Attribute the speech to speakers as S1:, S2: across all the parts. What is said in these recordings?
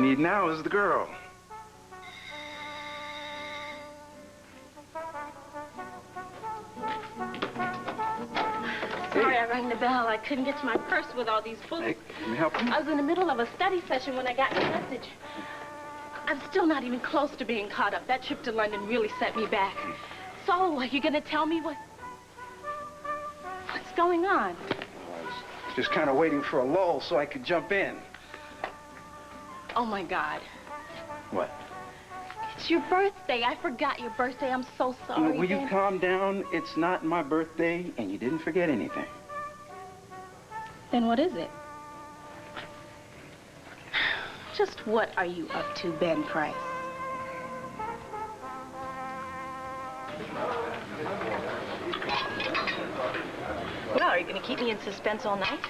S1: need now is the girl.
S2: Sorry, I rang the bell. I couldn't get to my purse with all these books.
S1: Hey, can we help you?
S2: I was in the middle of a study session when I got your message. I'm still not even close to being caught up. That trip to London really set me back. So, are you going to tell me what's going on?
S1: I was just kind of waiting for a lull so I could jump in.
S2: Oh, my God.
S1: What?
S2: It's your birthday. I forgot your birthday. I'm so sorry.
S1: Will you calm down? It's not my birthday, and you didn't forget anything.
S2: Then what is it? Just what are you up to, Ben Price? Well, are you going to keep me in suspense all night?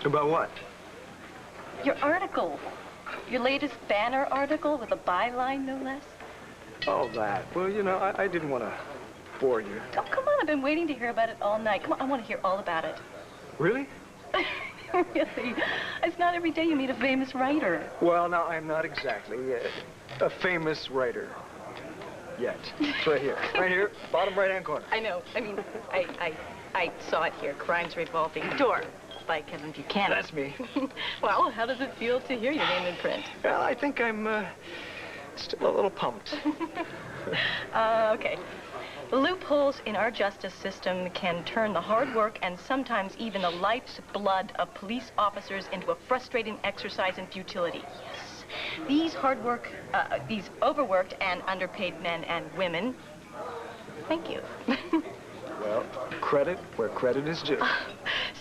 S3: About what?
S2: Your article. Your latest banner article with a byline, no less.
S3: Oh, that. Well, you know, I didn't want to bore you.
S2: Oh, come on. I've been waiting to hear about it all night. Come on. I want to hear all about it.
S3: Really?
S2: Really? It's not every day you meet a famous writer.
S3: Well, now, I'm not exactly a famous writer yet. It's right here. Right here, bottom right-hand corner.
S2: I know. I mean, I saw it here. Crimes Revolving Door by Kevin Buchanan.
S3: That's me.
S2: Well, how does it feel to hear your name in print?
S3: Well, I think I'm still a little pumped.
S2: Okay. The loopholes in our justice system can turn the hard work and sometimes even the life's blood of police officers into a frustrating exercise in futility. Yes. These overworked and underpaid men and women, thank you.
S3: Well, credit where credit is due.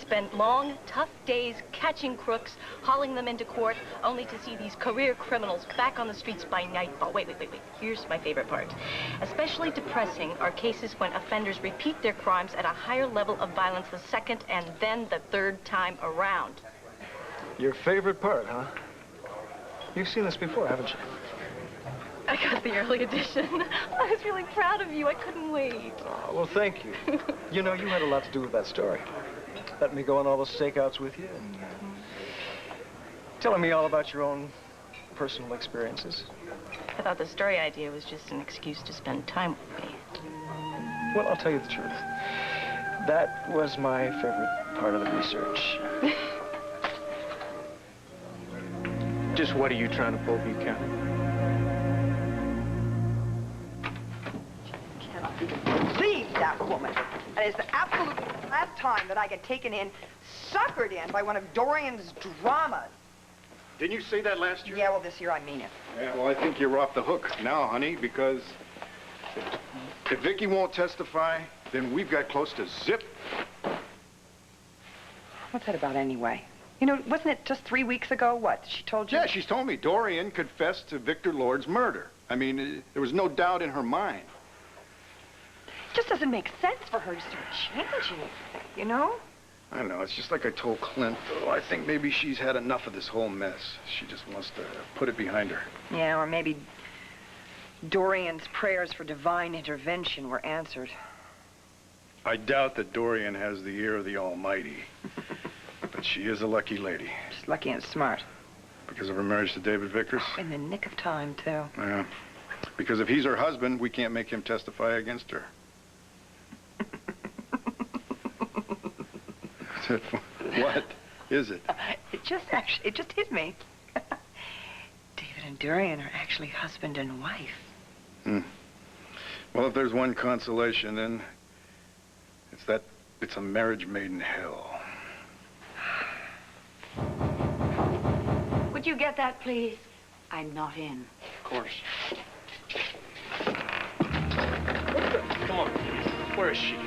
S2: Spent long, tough days catching crooks, hauling them into court, only to see these career criminals back on the streets by nightfall. Wait. Here's my favorite part. Especially depressing are cases when offenders repeat their crimes at a higher level of violence the second and then the third time around.
S3: Your favorite part, huh? You've seen this before, haven't you?
S2: I got the early edition. I was really proud of you. I couldn't wait.
S3: Oh, well, thank you. You know, you had a lot to do with that story. Letting me go on all those stakeouts with you and telling me all about your own personal experiences.
S2: I thought the story idea was just an excuse to spend time with me.
S3: Well, I'll tell you the truth. That was my favorite part of the research. Just what are you trying to pull, Buchanan?
S4: Believe that woman. And it's the absolute last time that I get taken in, suckered in by one of Dorian's dramas.
S5: Didn't you say that last year?
S4: Yeah, well, this year I mean it.
S5: Yeah, well, I think you're off the hook now, honey, because if Vicky won't testify, then we've got close to zip.
S4: What's that about anyway? You know, wasn't it just 3 weeks ago, what, she told you?
S5: Yeah, she's told me Dorian confessed to Victor Lord's murder. I mean, there was no doubt in her mind.
S4: It just doesn't make sense for her to start changing, you know?
S5: I know, it's just like I told Clint. Oh, I think maybe she's had enough of this whole mess. She just wants to put it behind her.
S4: Yeah, or maybe Dorian's prayers for divine intervention were answered.
S5: I doubt that Dorian has the ear of the Almighty. But she is a lucky lady.
S4: She's lucky and smart.
S5: Because of her marriage to David Vickers?
S4: In the nick of time, too.
S5: Yeah. Because if he's her husband, we can't make him testify against her. What is it?
S4: It just hit me. David and Dorian are actually husband and wife.
S5: Well, if there's one consolation, then it's that it's a marriage made in hell.
S6: Would you get that, please? I'm not in.
S5: Of course. Come on. Where is she?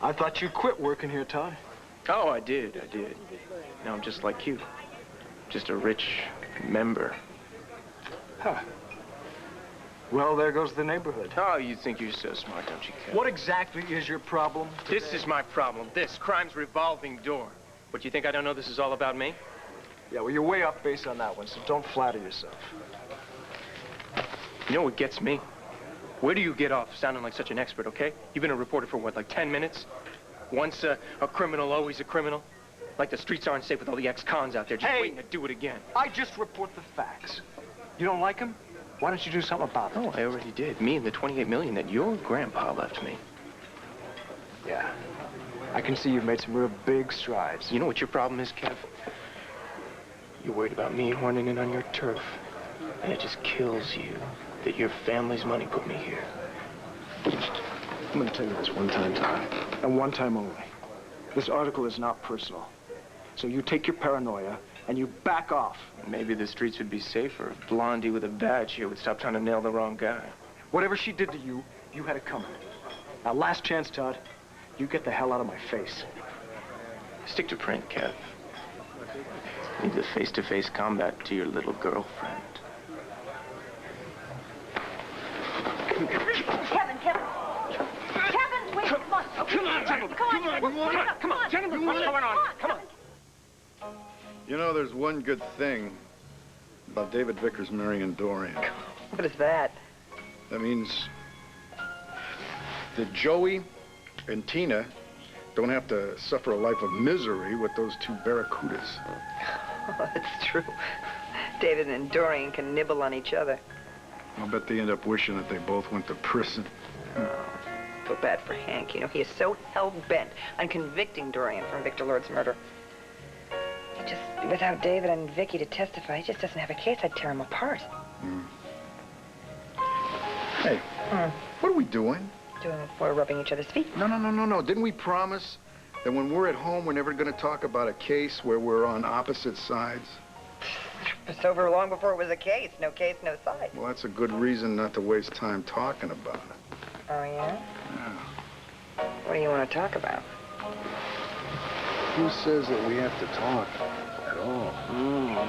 S3: I thought you quit working here, Todd.
S7: Oh, I did. Now I'm just like you. Just a rich member.
S3: Huh. Well, there goes the neighborhood.
S7: Oh, you think you're so smart, don't you, Kev?
S3: What exactly is your problem today?
S7: This is my problem. This crime's revolving door. What, you think I don't know this is all about me?
S3: Yeah, well, you're way off base on that one, so don't flatter yourself.
S7: You know what gets me? Where do you get off sounding like such an expert, okay? You've been a reporter for, what, like 10 minutes? Once a criminal, always a criminal? Like the streets aren't safe with all the ex-cons out there just waiting to do it again.
S3: I just report the facts. You don't like them? Why don't you do something about it?
S7: Oh, I already did. Me and the 28 million that your grandpa left me.
S3: Yeah. I can see you've made some real big strides.
S7: You know what your problem is, Kev? You're worried about me horning in on your turf. And it just kills you that your family's money put me here.
S3: I'm going to tell you this one time, Todd. And one time only. This article is not personal. So you take your paranoia and you back off.
S7: Maybe the streets would be safer if Blondie with a badge here would stop trying to nail the wrong guy.
S3: Whatever she did to you, you had it coming. Now, last chance, Todd. You get the hell out of my face.
S7: Stick to print, Kev. Leave the face-to-face combat to your little girlfriend.
S2: Kevin! Kevin, wait, come on. Okay, come on, gentlemen. Come on, gentlemen. What's going on? Come on.
S5: You know, there's one good thing about David Vickers marrying Dorian.
S4: What is that?
S5: That means that Joey and Tina don't have to suffer a life of misery with those two barracudas.
S4: Oh, that's true. David and Dorian can nibble on each other.
S5: I'll bet they end up wishing that they both went to prison.
S4: Feel bad for Hank. You know, he is so hell-bent on convicting Dorian from Victor Lord's murder. He just, without David and Vicky to testify, he just doesn't have a case. I'd tear him apart.
S5: Hey, what are we doing?
S4: We're rubbing each other's feet.
S5: No. Didn't we promise that when we're at home, we're never going to talk about a case where we're on opposite sides?
S4: It was over long before it was a case. No case, no side.
S5: Well, that's a good reason not to waste time talking about it.
S4: Oh, yeah?
S5: Yeah.
S4: What do you want to talk about?
S5: Who says that we have to talk at all?
S4: Well,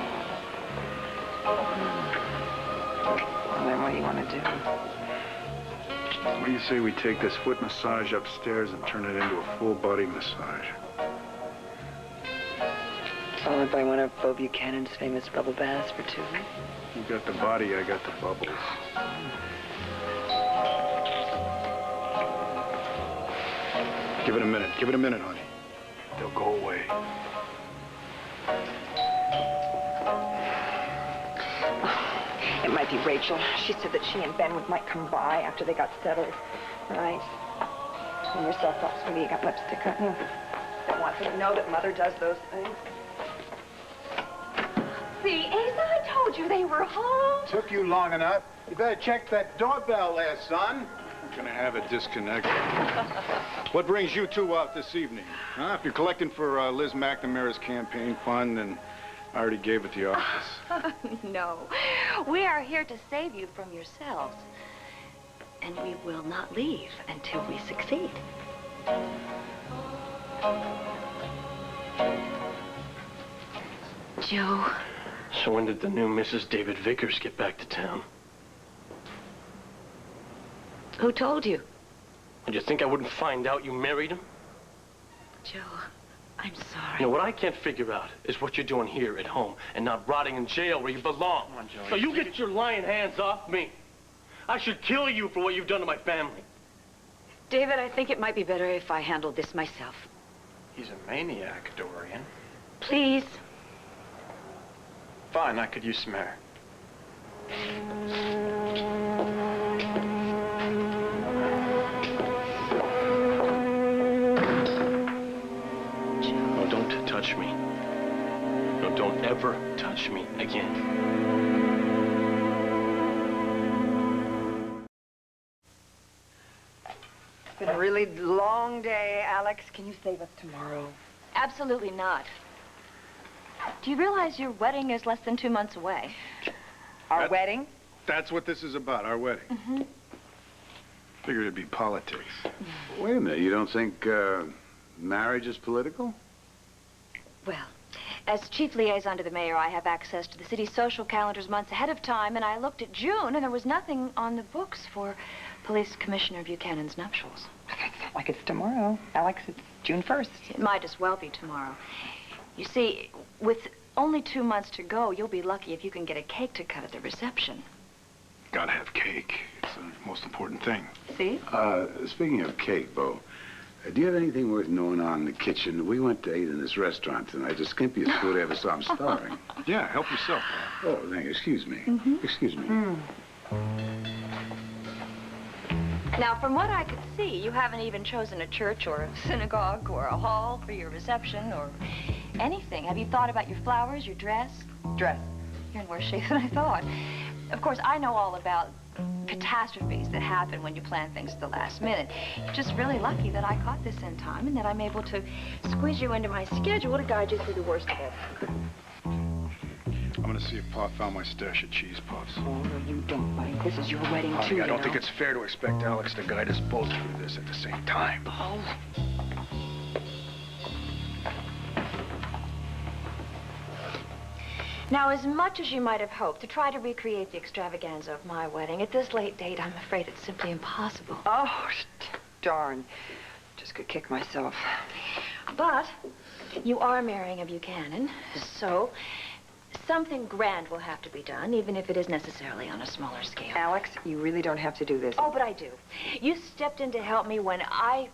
S4: then what do you want to do?
S5: What do you say we take this foot massage upstairs and turn it into a full-body massage?
S4: Followed by one of Bo Buchanan's famous bubble baths for two.
S5: You got the body, I got the bubbles. Give it a minute, honey. They'll go away.
S4: It might be Rachel. She said that she and Ben might come by after they got settled. Right. And yourself up, sweetie. You got lipstick on. Don't want them to know that Mother does those things.
S2: See, Asa, I told you they were home.
S8: Took you long enough. You better check that doorbell there, son.
S5: We're gonna have a disconnect. What brings you two out this evening? Huh? If you're collecting for Liz McNamara's campaign fund, then I already gave it the office.
S6: No. We are here to save you from yourselves. And we will not leave until we succeed. Joe.
S7: So when did the new Mrs. David Vickers get back to town?
S6: Who told you?
S7: Did you think I wouldn't find out you married him?
S6: Joe, I'm sorry.
S7: You know, what I can't figure out is what you're doing here at home and not rotting in jail where you belong. Come on, Joey. So you get your lying hands off me. I should kill you for what you've done to my family.
S6: David, I think it might be better if I handled this myself.
S7: He's a maniac, Dorian.
S6: Please.
S7: Fine, I could use some air. No, don't touch me. No, don't ever touch me again.
S4: It's been a really long day, Alex. Can you save us tomorrow?
S2: Absolutely not. Do you realize your wedding is less than 2 months away?
S4: Our wedding?
S5: That's what this is about, our wedding. Figured it'd be politics.
S9: Wait a minute, you don't think marriage is political?
S6: Well, as chief liaison to the mayor, I have access to the city's social calendars months ahead of time, and I looked at June, and there was nothing on the books for Police Commissioner Buchanan's nuptials.
S4: It's not like it's tomorrow. Alex, it's June 1st.
S6: It might as well be tomorrow. You see, with only 2 months to go, you'll be lucky if you can get a cake to cut at the reception.
S5: Gotta have cake. It's the most important thing.
S6: See?
S9: Speaking of cake, Bo, do you have anything worth knowing on in the kitchen? We went to eat in this restaurant tonight, the skimpiest food I ever saw. I'm starving.
S5: Yeah, help yourself, pal.
S9: Oh, thank you. Excuse me. Excuse me.
S6: Now, from what I could see, you haven't even chosen a church or a synagogue or a hall for your reception or anything. Have you thought about your flowers, your dress?
S4: Dress.
S6: You're in worse shape than I thought. Of course, I know all about catastrophes that happen when you plan things at the last minute. You're just really lucky that I caught this in time and that I'm able to squeeze you into my schedule to guide you through the worst of it.
S5: I'm gonna see if Pa found my stash of cheese puffs.
S4: Oh, no, you don't, Mike. This is your wedding, too,
S5: I don't think it's fair to expect Alex to guide us both through this at the same time.
S4: Oh.
S6: Now, as much as you might have hoped to try to recreate the extravaganza of my wedding, at this late date, I'm afraid it's simply impossible.
S4: Oh, darn. Just could kick myself.
S6: But you are marrying a Buchanan, so something grand will have to be done, even if it is necessarily on a smaller scale.
S4: Alex, you really don't have to do this.
S6: Oh, but I do. You stepped in to help me when I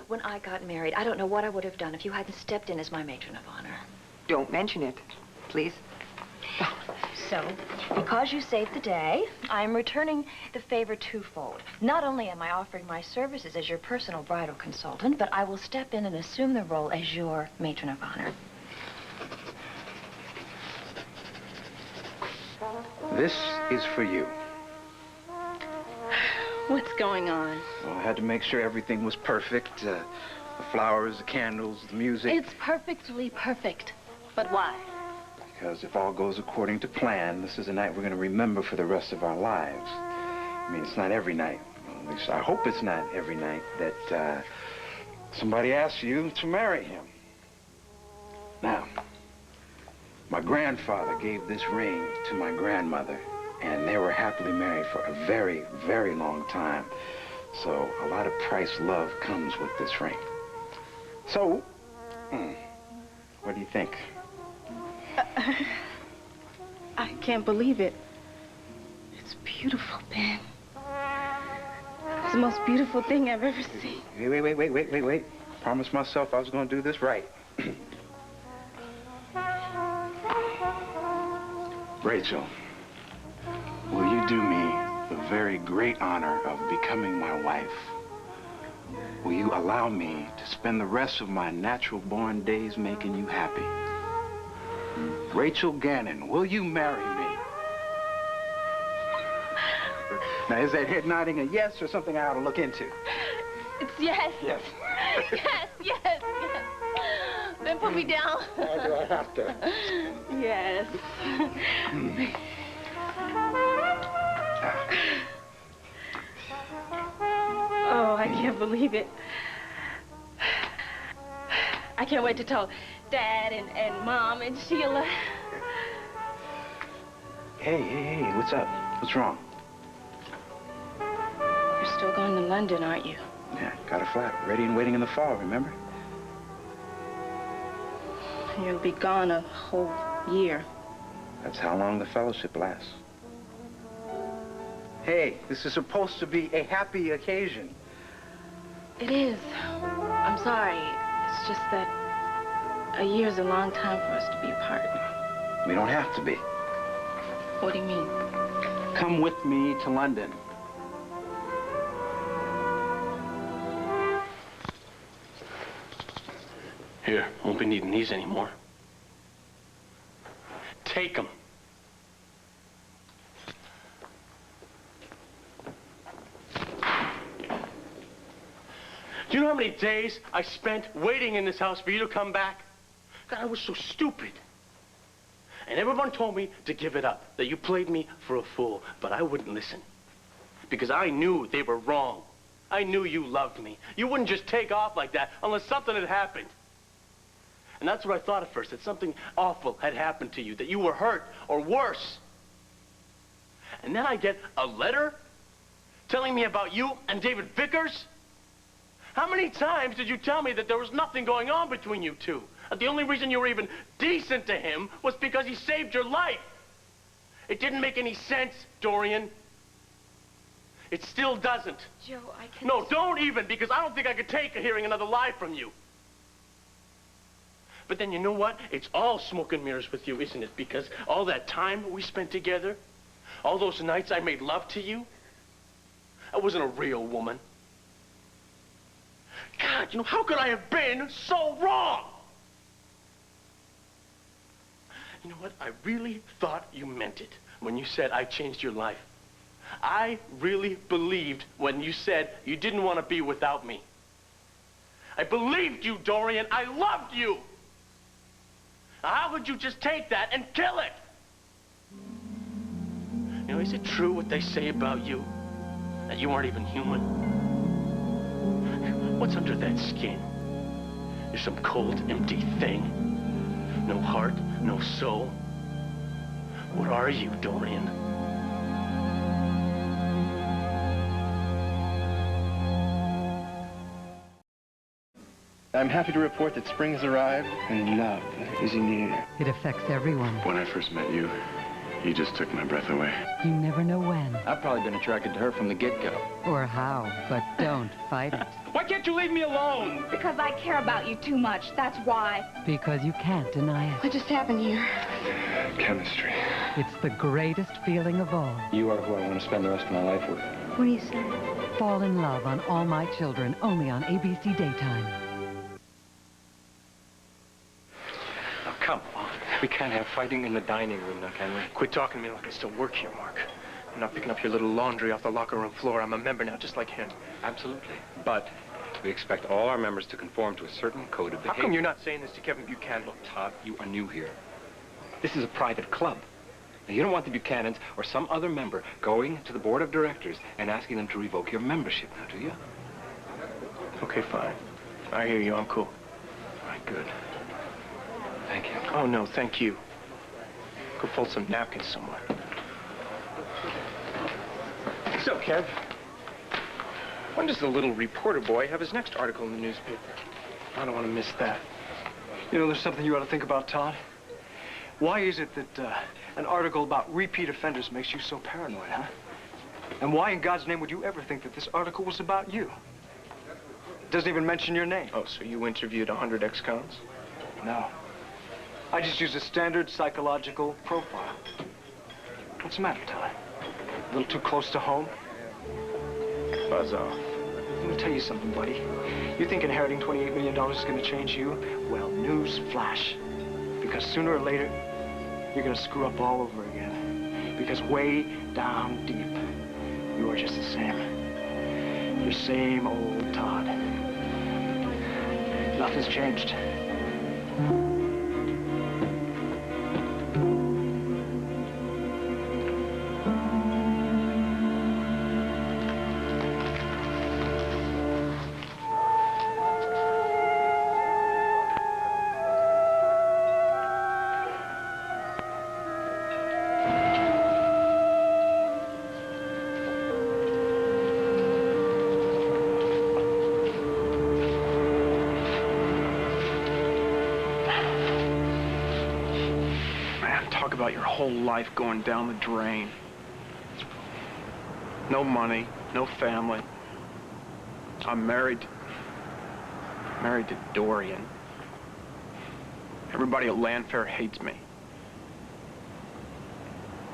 S6: got married. I don't know what I would have done if you hadn't stepped in as my matron of honor.
S4: Don't mention it, please.
S6: So, because you saved the day, I'm returning the favor twofold. Not only am I offering my services as your personal bridal consultant, but I will step in and assume the role as your matron of honor.
S1: This is for you.
S2: What's going on?
S1: Well, I had to make sure everything was perfect. The flowers, the candles, the music.
S2: It's perfectly perfect. But why?
S1: Because if all goes according to plan, this is a night we're going to remember for the rest of our lives. I mean, it's not every night. Well, at least I hope it's not every night that somebody asks you to marry him. Now, my grandfather gave this ring to my grandmother, and they were happily married for a very, very long time. So a lot of price love comes with this ring. So, what do you think?
S2: I can't believe it. It's beautiful, Ben. It's the most beautiful thing I've ever seen.
S1: Wait. Promised myself I was going to do this right. Rachel, will you do me the very great honor of becoming my wife? Will you allow me to spend the rest of my natural-born days making you happy? Rachel Gannon, will you marry me? Now, is that head nodding a yes or something I ought to look into?
S2: It's yes.
S1: Yes.
S2: yes. Then put me down.
S1: Why do I have to?
S2: Yes. Oh, I can't believe it. I can't wait to tell Dad and Mom and Sheila.
S1: Hey, what's up? What's wrong?
S2: You're still going to London, aren't you?
S1: Yeah, got a flat ready and waiting in the fall, remember?
S2: You'll be gone a whole year.
S1: That's how long the fellowship lasts. Hey, this is supposed to be a happy occasion.
S2: It is. I'm sorry. It's just that a year's a long time for us to be apart.
S1: We don't have to be.
S2: What do you mean?
S1: Come with me to London.
S7: Here, won't be needing these anymore. Take them. Do you know how many days I spent waiting in this house for you to come back? God, I was so stupid. And everyone told me to give it up, that you played me for a fool, but I wouldn't listen. Because I knew they were wrong. I knew you loved me. You wouldn't just take off like that unless something had happened. And that's what I thought at first, that something awful had happened to you, that you were hurt or worse. And then I get a letter telling me about you and David Vickers? How many times did you tell me that there was nothing going on between you two? That the only reason you were even decent to him was because he saved your life? It didn't make any sense, Dorian. It still doesn't.
S6: Joe, I can...
S7: No, don't even, because I don't think I could take hearing another lie from you. But then you know what? It's all smoke and mirrors with you, isn't it? Because all that time we spent together, all those nights I made love to you, I wasn't a real woman. God, you know, how could I have been so wrong? You know what? I really thought you meant it when you said I changed your life. I really believed when you said you didn't want to be without me. I believed you, Dorian. I loved you. Now, how could you just take that and kill it? You know, is it true what they say about you? That you aren't even human? What's under that skin? You're some cold, empty thing. No heart, no soul. What are you, Dorian?
S10: I'm happy to report that spring has arrived and love is in the air.
S11: It affects everyone.
S9: When I first met you, you just took my breath away.
S11: You never know when
S10: I've probably been attracted to her from the get-go.
S11: or how, but don't fight it.
S7: Why can't you leave me alone?
S4: Because I care about you too much, that's why.
S11: Because you can't deny it.
S4: What just happened here?
S10: Chemistry.
S11: It's the greatest feeling of all.
S10: You are who I want to spend the rest of my life with.
S4: What do you say?
S11: Fall in Love on All My Children, only on ABC Daytime.
S7: Now, come on.
S10: We can't have fighting in the dining room now, can we?
S7: Quit talking to me like I still work here, Mark. I'm not picking up your little laundry off the locker room floor. I'm a member now, just like him.
S10: Absolutely. But we expect all our members to conform to a certain code of
S7: How
S10: behavior.
S7: come you're not saying this to Kevin Buchanan?
S10: Look, Todd, you are new here. This is a private club. Now, you don't want the Buchanans or some other member going to the board of directors and asking them to revoke your membership, now, do you?
S7: Okay, fine. I hear you. I'm cool.
S10: All right, good. Thank you.
S7: Oh, no, thank you. Go fold some napkins somewhere. So, Kev, when does the little reporter boy have his next article in the newspaper? I don't want to miss that.
S3: You know, there's something you ought to think about, Todd. Why is it that an article about repeat offenders makes you so paranoid, huh? And why in God's name would you ever think that this article was about you? It doesn't even mention your name.
S7: Oh, so you interviewed 100 ex-cons?
S3: No. I just used a standard psychological profile. What's the matter, Todd? A little too close to home?
S7: Buzz off.
S3: Let me tell you something, buddy. You think inheriting $28 million is going to change you? Well, news flash. Because sooner or later, you're going to screw up all over again. Because way down deep, you are just the same. Your same old Todd. Nothing's changed.
S7: Talk about your whole life going down the drain. No money, no family. I'm married to Dorian. Everybody at Landfair hates me.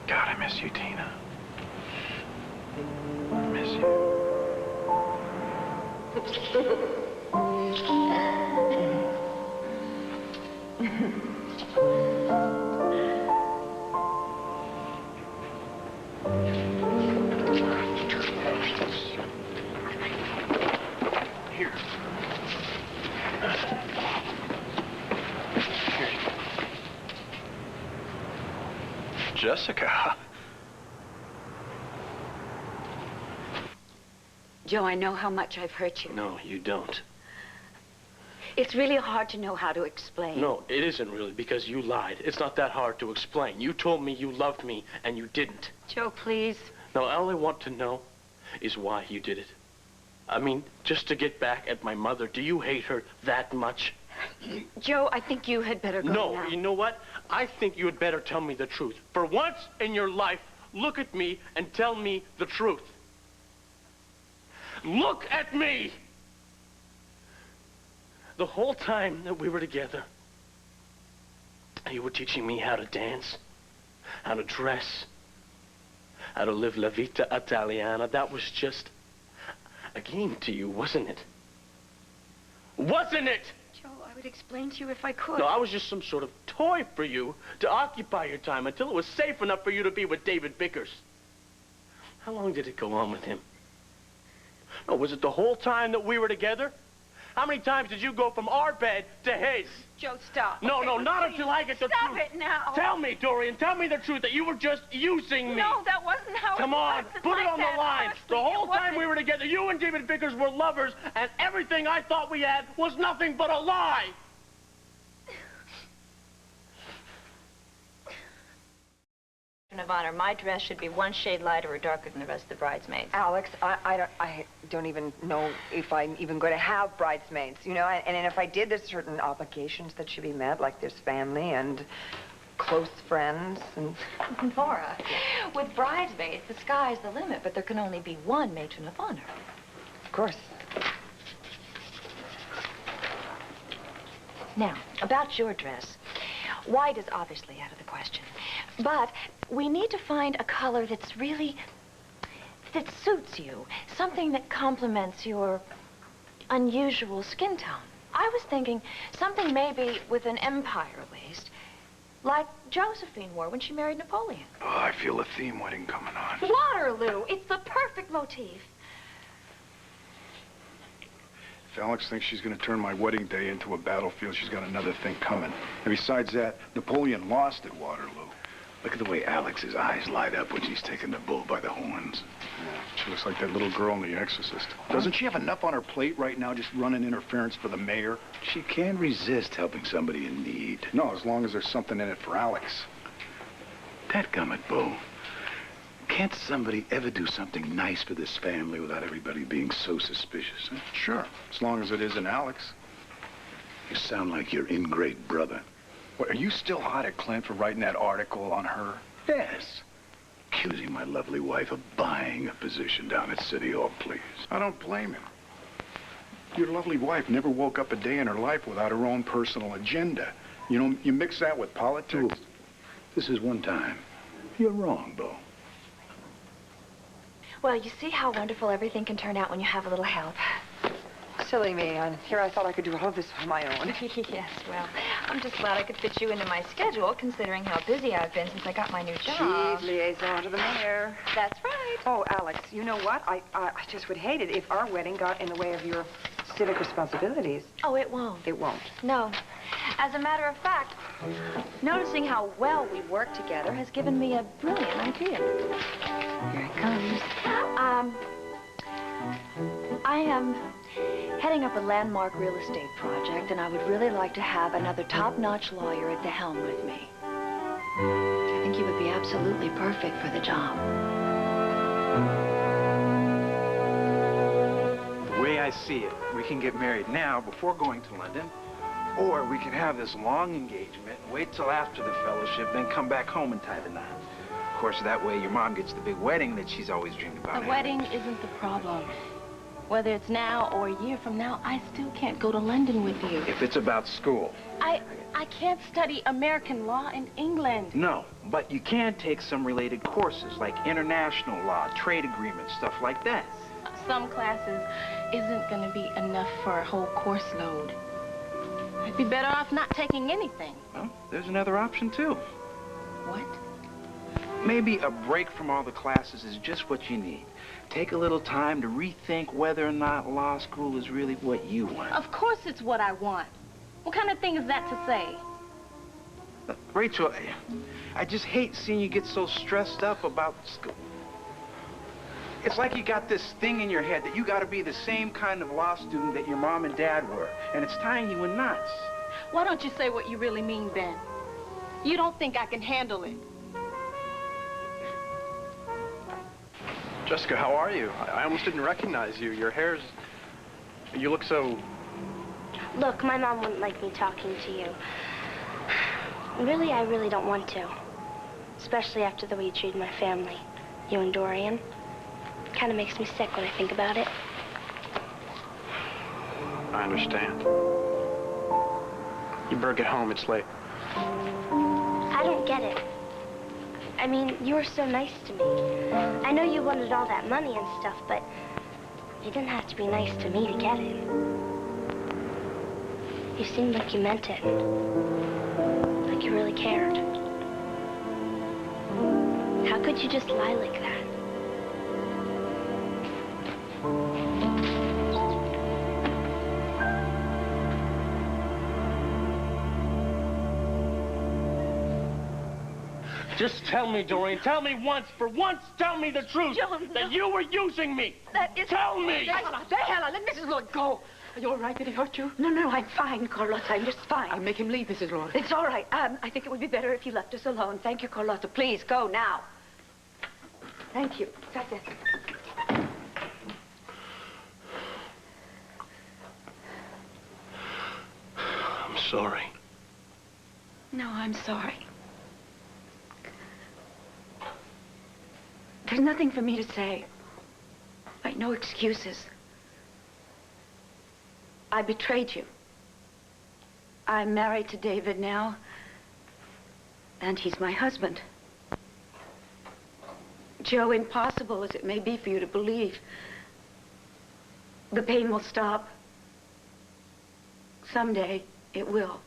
S7: God, I miss you, Tina. I miss you. Here. Jessica.
S12: Joe, I know how much I've hurt you.
S13: No, you don't.
S12: It's really hard to know how to explain.
S13: No, it isn't really, because you lied. It's not that hard to explain. You told me you loved me, and you didn't.
S12: Joe, please.
S13: Now, all I want to know is why you did it. I mean, just to get back at my mother. Do you hate her that much?
S12: Joe, I think you had better go
S13: No,
S12: now.
S13: you know what? I think you had better tell me the truth. For once in your life, look at me and tell me the truth. Look at me! The whole time that we were together, you were teaching me how to dance, how to dress, how to live la vita italiana. That was just a game to you, wasn't it? Wasn't it?
S12: Joe, I would explain to you if I could.
S13: No, I was just some sort of toy for you to occupy your time until it was safe enough for you to be with David Vickers. How long did it go on with him? No, was it the whole time that we were together? How many times did you go from our bed to his?
S12: Joe, stop.
S13: No,
S12: okay,
S13: no, not
S12: please.
S13: until I get the truth.
S12: Stop it now.
S13: Tell me, Dorian, tell me the truth, that you were just using me.
S12: No, that wasn't how
S13: Come
S12: it
S13: on,
S12: was. It's
S13: put it
S12: like
S13: on
S12: that,
S13: the line.
S12: honestly,
S13: The whole
S12: it
S13: time we were together, you and David Vickers were lovers, and everything I thought we had was nothing but a lie.
S6: Of honor, my dress should be one shade lighter or darker than the rest of the bridesmaids.
S4: Alex, I don't even know if I'm even going to have bridesmaids, you know, and if I did, there's certain obligations that should be met, like there's family and close friends and...
S6: Nora, with bridesmaids, the sky's the limit, but there can only be one matron of honor.
S4: Of course.
S6: Now, about your dress. White is obviously out of the question. But we need to find a color that suits you. Something that complements your unusual skin tone. I was thinking something maybe with an empire waist, like Josephine wore when she married Napoleon.
S5: Oh, I feel a theme wedding coming on.
S6: Waterloo! It's the perfect motif.
S5: If Alex thinks she's going to turn my wedding day into a battlefield, she's got another thing coming. And besides that, Napoleon lost at Waterloo.
S9: Look at the way Alex's eyes light up when she's taking the bull by the horns.
S5: She looks like that little girl in The Exorcist. Doesn't she have enough on her plate right now just running interference for the mayor?
S9: She can't resist helping somebody in need.
S5: No, as long as there's something in it for Alex.
S9: Dadgummit, Bo. Can't somebody ever do something nice for this family without everybody being so suspicious? Huh?
S5: Sure, as long as it isn't Alex.
S9: You sound like your ingrate brother.
S5: What, are you still hot at Clint for writing that article on her?
S9: Yes. Accusing my lovely wife of buying a position down at City Hall, please.
S5: I don't blame him. Your lovely wife never woke up a day in her life without her own personal agenda. You know, you mix that with politics.
S9: Ooh, this is one time. You're wrong, Bo.
S6: Well, you see how wonderful everything can turn out when you have a little help.
S4: Silly me. Here I thought I could do all of this on my own.
S6: Yes, well, I'm just glad I could fit you into my schedule, considering how busy I've been since I got my new job.
S4: Chief liaison to the mayor.
S6: That's right.
S4: Oh, Alex, you know what? I just would hate it if our wedding got in the way of your civic responsibilities.
S6: Oh, it won't.
S4: It won't.
S6: No. As a matter of fact, noticing how well we work together has given me a brilliant idea.
S4: Here it comes.
S6: I am heading up a landmark real estate project, and I would really like to have another top-notch lawyer at the helm with me. I think you would be absolutely perfect for the job.
S1: The way I see it, we can get married now before going to London, or we can have this long engagement, wait till after the fellowship, then come back home and tie the knot. Of course, that way your mom gets the big wedding that she's always dreamed about.
S2: The wedding isn't the problem. Whether it's now or a year from now, I still can't go to London with you.
S1: If it's about school.
S2: I can't study American law in England.
S1: No, but you can take some related courses, like international law, trade agreements, stuff like that.
S2: Some classes isn't going to be enough for a whole course load. I'd be better off not taking anything.
S1: Well, there's another option, too.
S2: What?
S1: Maybe a break from all the classes is just what you need. Take a little time to rethink whether or not law school is really what you want.
S2: Of course it's what I want. What kind of thing is that to say?
S1: Rachel, I just hate seeing you get so stressed up about school. It's like you got this thing in your head that you got to be the same kind of law student that your mom and dad were. And it's tying you in knots.
S14: Why don't you say what you really mean, Ben? You don't think I can handle it.
S3: Jessica, how are you? I almost didn't recognize you. Your hair's... You look so...
S15: Look, my mom wouldn't like me talking to you. Really, I really don't want to. Especially after the way you treated my family. You and Dorian. Kind of makes me sick when I think about it.
S3: I understand. You better get home. It's late.
S15: I don't get it. I mean, you were so nice to me. I know you wanted all that money and stuff, but you didn't have to be nice to me to get it. You seemed like you meant it. Like you really cared. How could you just lie like that?
S13: Just tell me, Dorian. Tell me once. For once, tell me the truth.
S14: John,
S13: that you were using me.
S14: That is...
S13: Tell me.
S14: Diana, let Mrs. Lloyd go. Are you all right? Did he hurt you?
S6: No, I'm fine, Carlotta. I'm just fine.
S14: I'll make him leave, Mrs. Lloyd.
S6: It's all right. I think it would be better if you left us alone. Thank you, Carlotta. Please, go now. Thank you. That's it.
S13: I'm sorry.
S6: No, I'm sorry. There's nothing for me to say. Like, no excuses. I betrayed you. I'm married to David now, and he's my husband. Joe, impossible as it may be for you to believe, the pain will stop. Someday, it will.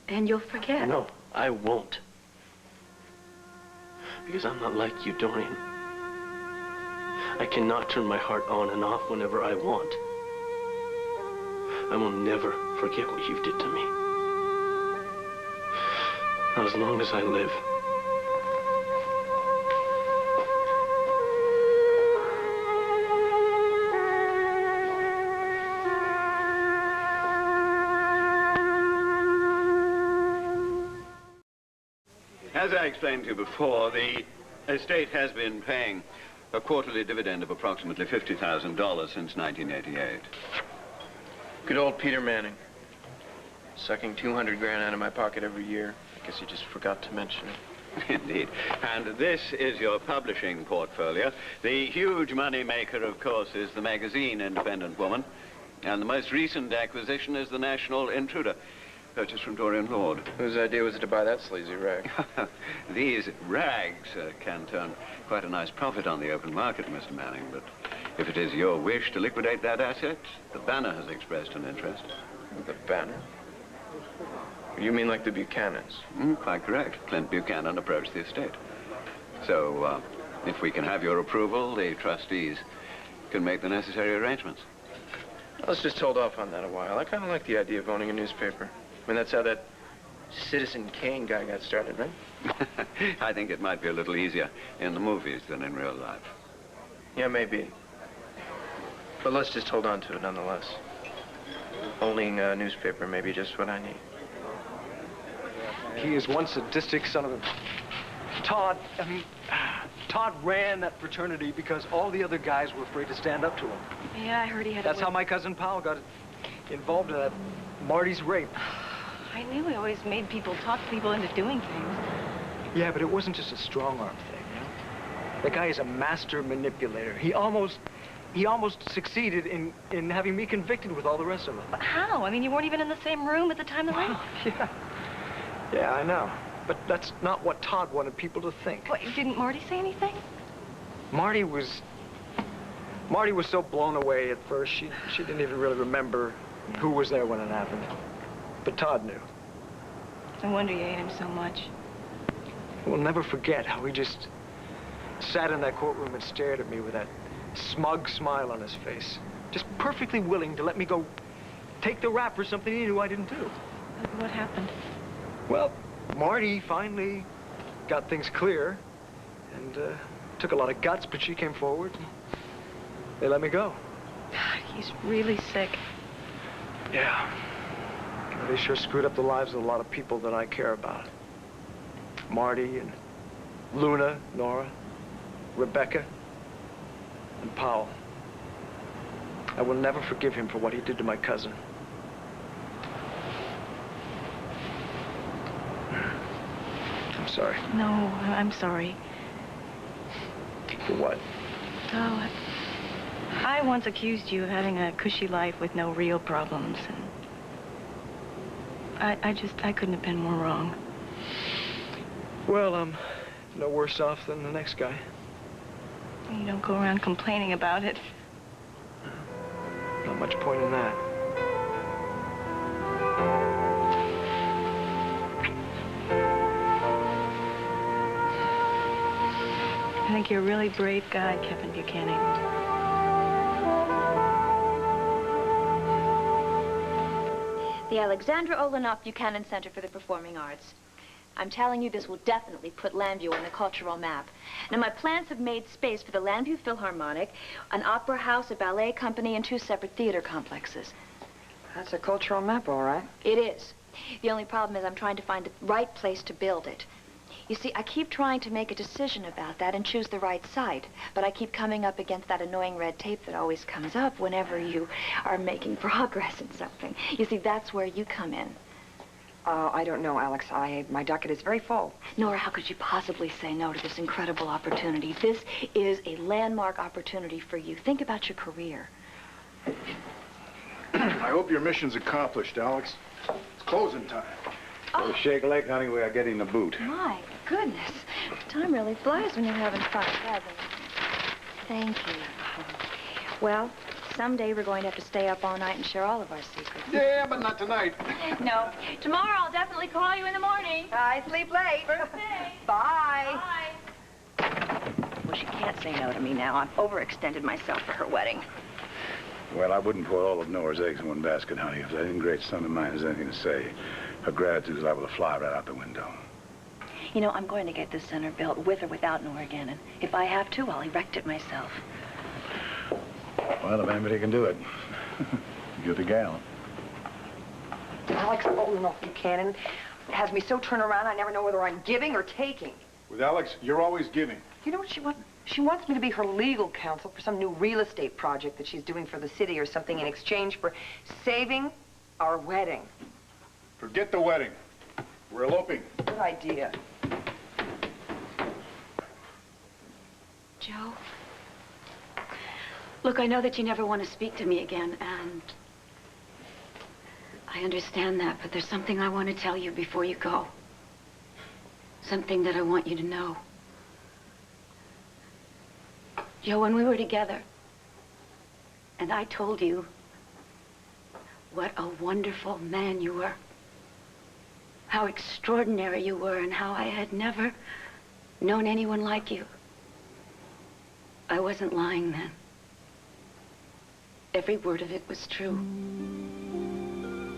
S6: And you'll forget.
S13: No, I won't. Because I'm not like you, Dorian. I cannot turn my heart on and off whenever I want. I will never forget what you did to me. Not as long as I live.
S16: As I explained to you before, the estate has been paying a quarterly dividend of approximately $50,000 since 1988.
S7: Good old Peter Manning. Sucking 200 grand out of my pocket every year. I guess he just forgot to mention it.
S16: Indeed. And this is your publishing portfolio. The huge money maker, of course, is the magazine Independent Woman. And the most recent acquisition is the National Intruder, purchased from Dorian Lord.
S7: Whose idea was it to buy that sleazy rag?
S16: These rags can turn quite a nice profit on the open market, Mr. Manning, but if it is your wish to liquidate that asset, the Banner has expressed an interest.
S7: The Banner? You mean like the Buchanans?
S16: Quite correct. Clint Buchanan approached the estate. So, if we can have your approval, the trustees can make the necessary arrangements.
S7: Let's just hold off on that a while. I kind of like the idea of owning a newspaper. I mean, that's how that Citizen Kane guy got started, right?
S16: I think it might be a little easier in the movies than in real life.
S7: Yeah, maybe. But let's just hold on to it nonetheless. Owning a newspaper may be just what I need.
S3: He is one sadistic son of a... Todd ran that fraternity because all the other guys were afraid to stand up to him.
S2: Yeah, I heard he had
S3: That's how my cousin Powell got involved in that Marty's rape.
S2: I knew he always made people talk people into doing things.
S3: Yeah, but it wasn't just a strong-arm thing, you know? The guy is a master manipulator. He almost succeeded in having me convicted with all the rest of them.
S2: But how? I mean, you weren't even in the same room at the time of the rape.
S3: Yeah. Yeah, I know. But that's not what Todd wanted people to think.
S2: What, didn't Marty say anything?
S3: Marty was so blown away at first, she didn't even really remember who was there when it happened. But Todd knew.
S2: No wonder you hate him so much.
S3: We'll never forget how he just sat in that courtroom and stared at me with that smug smile on his face. Just perfectly willing to let me go take the rap for something he knew I didn't do.
S2: What happened?
S3: Well, Marty finally got things clear, and Took a lot of guts, but she came forward. They let me go.
S2: He's really sick.
S3: Yeah. They sure screwed up the lives of a lot of people that I care about. Marty and Luna, Nora, Rebecca, and Powell. I will never forgive him for what he did to my cousin. I'm sorry.
S2: No, I'm sorry.
S3: For what?
S2: Oh, I once accused you of having a cushy life with no real problems, and I couldn't have been more wrong.
S3: Well, I'm no worse off than the next guy.
S2: You don't go around complaining about it.
S3: Not much point in that.
S2: I think you're a really brave guy, Kevin Buchanan.
S6: The Alexandra Olenoff Buchanan Center for the Performing Arts. I'm telling you, this will definitely put Llanview on the cultural map. Now, my plans have made space for the Llanview Philharmonic, an opera house, a ballet company, and 2 separate theater complexes.
S4: That's a cultural map, all right.
S6: It is. The only problem is I'm trying to find the right place to build it. You see, I keep trying to make a decision about that and choose the right site, but I keep coming up against that annoying red tape that always comes up whenever you are making progress in something. You see, that's where you come in.
S4: I don't know, Alex. My docket is very full.
S6: Nora, how could you possibly say no to this incredible opportunity? This is a landmark opportunity for you. Think about your career.
S5: I hope your mission's accomplished, Alex. It's closing time.
S9: So Shake Lake, honey, we are getting the boot.
S6: My goodness. Time really flies when you're having fun, doesn't it? Thank you. Well, someday we're going to have to stay up all night and share all of our secrets.
S5: Yeah, but not tonight.
S6: No. Tomorrow I'll definitely call you in the morning.
S4: I sleep late.
S6: Birthday.
S4: Bye.
S6: Bye.
S4: Well, she can't say no to me now. I've overextended myself for her wedding.
S9: Well, I wouldn't put all of Nora's eggs in one basket, honey. If that ingrate son of mine has anything to say, her gratitude is liable to fly right out the window.
S6: You know, I'm going to get this center built with or without Nora Gannon. If I have to, I'll erect it myself.
S9: Well, if anybody can do it, you're the gal.
S4: Alex Olenoff Buchanan has me so turned around I never know whether I'm giving or taking.
S5: With Alex, you're always giving.
S4: You know what she wants? She wants me to be her legal counsel for some new real estate project that she's doing for the city or something in exchange for saving our wedding.
S5: Forget the wedding. We're eloping.
S4: Good idea.
S12: Joe, look, I know that you never want to speak to me again, and I understand that, but there's something I want to tell you before you go. Something that I want you to know. Joe, when we were together, and I told you what a wonderful man you were, how extraordinary you were, and how I had never known anyone like you. I wasn't lying then. Every word of it was true.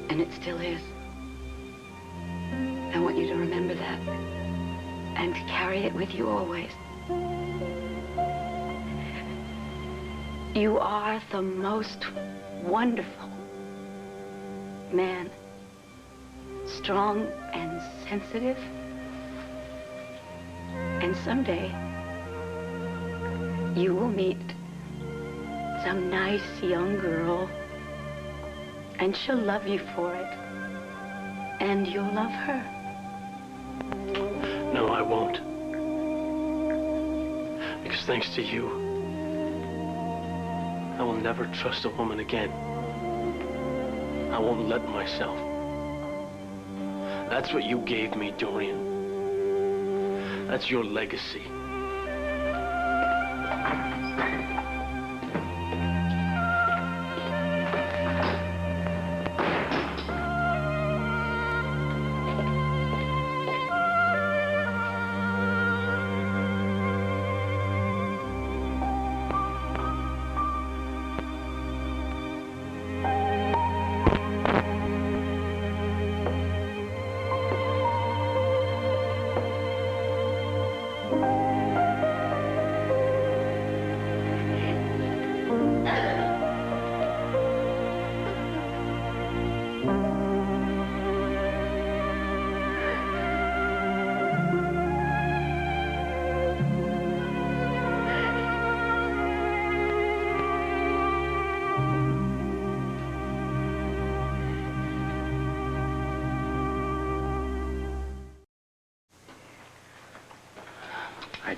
S12: And it still is. I want you to remember that. And to carry it with you always. You are the most wonderful man. Strong and sensitive. And someday, you will meet some nice young girl, and she'll love you for it, and you'll love her.
S13: No, I won't. Because thanks to you, I will never trust a woman again. I won't let myself. That's what you gave me, Dorian. That's your legacy.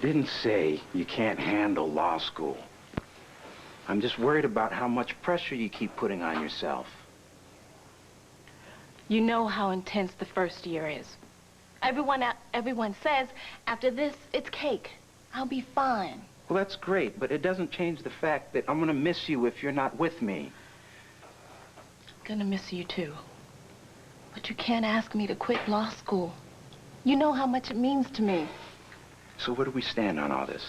S1: didn't say you can't handle law school. I'm just worried about how much pressure you keep putting on yourself.
S14: You know how intense the first year is. Everyone says, after this, it's cake. I'll be fine.
S1: Well, that's great, but it doesn't change the fact that I'm gonna miss you if you're not with me.
S14: I'm gonna miss you too. But you can't ask me to quit law school. You know how much it means to me.
S1: So where do we stand on all this?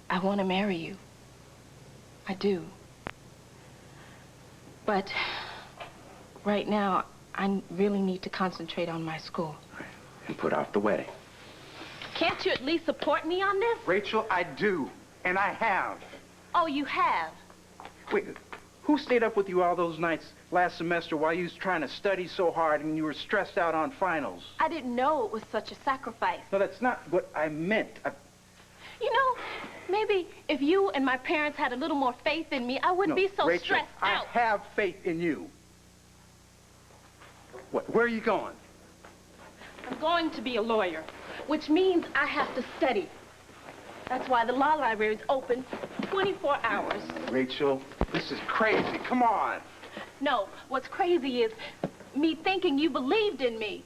S14: I want to marry you. I do. But right now, I really need to concentrate on my school.
S1: And put off the wedding.
S14: Can't you at least support me on this?
S1: Rachel, I do. And I have.
S14: Oh, you have?
S1: Wait, who stayed up with you all those nights last semester while you was trying to study so hard and you were stressed out on finals?
S14: I didn't know it was such a sacrifice.
S1: No, that's not what I meant.
S14: You know, maybe if you and my parents had a little more faith in me, I wouldn't be so
S1: Rachel,
S14: stressed out.
S1: I have faith in you. What, where are you going?
S14: I'm going to be a lawyer, which means I have to study. That's why the law library is open 24 hours.
S1: Rachel, this is crazy. Come on.
S14: No, what's crazy is me thinking you believed in me.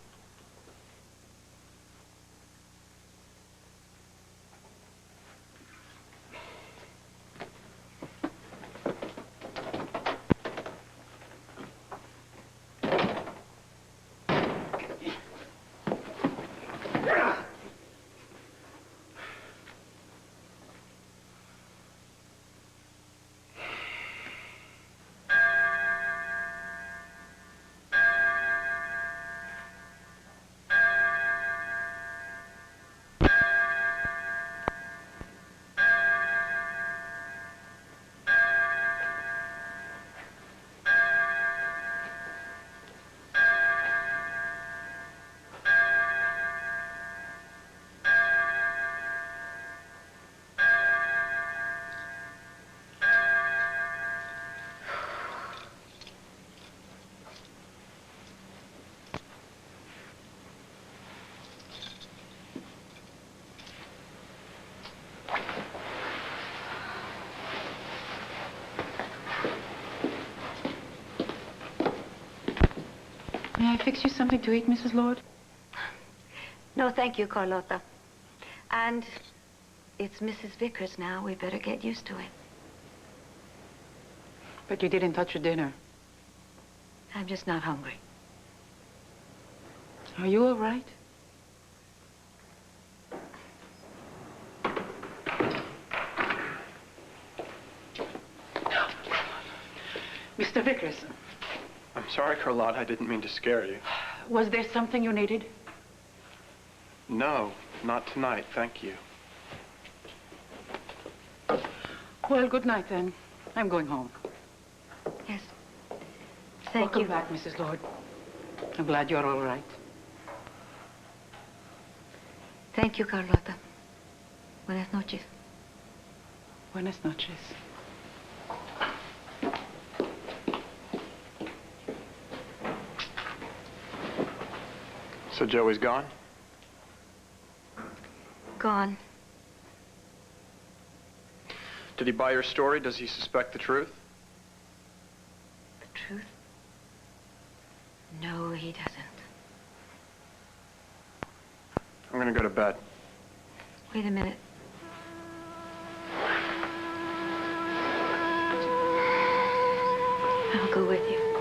S11: May I fix you something to eat, Mrs. Lord?
S12: No, thank you, Carlota. And it's Mrs. Vickers now. We better get used to it.
S11: But you didn't touch your dinner.
S12: I'm just not hungry.
S11: Are you all right? Mr. Vickers,
S7: I'm sorry, Carlotta. I didn't mean to scare you.
S11: was there something you needed?
S7: No, not tonight, thank you.
S11: Well, good night, then. I'm going home.
S12: Yes. Thank you.
S11: Welcome back, Mrs. Lord. I'm glad you're all right.
S12: Thank you, Carlota. Buenas noches.
S11: Buenas noches.
S7: So Joey's gone?
S12: Gone.
S7: Did he buy your story? Does he suspect the truth?
S12: The truth? No, he doesn't.
S7: I'm gonna go to bed.
S12: Wait a minute. I'll go with you.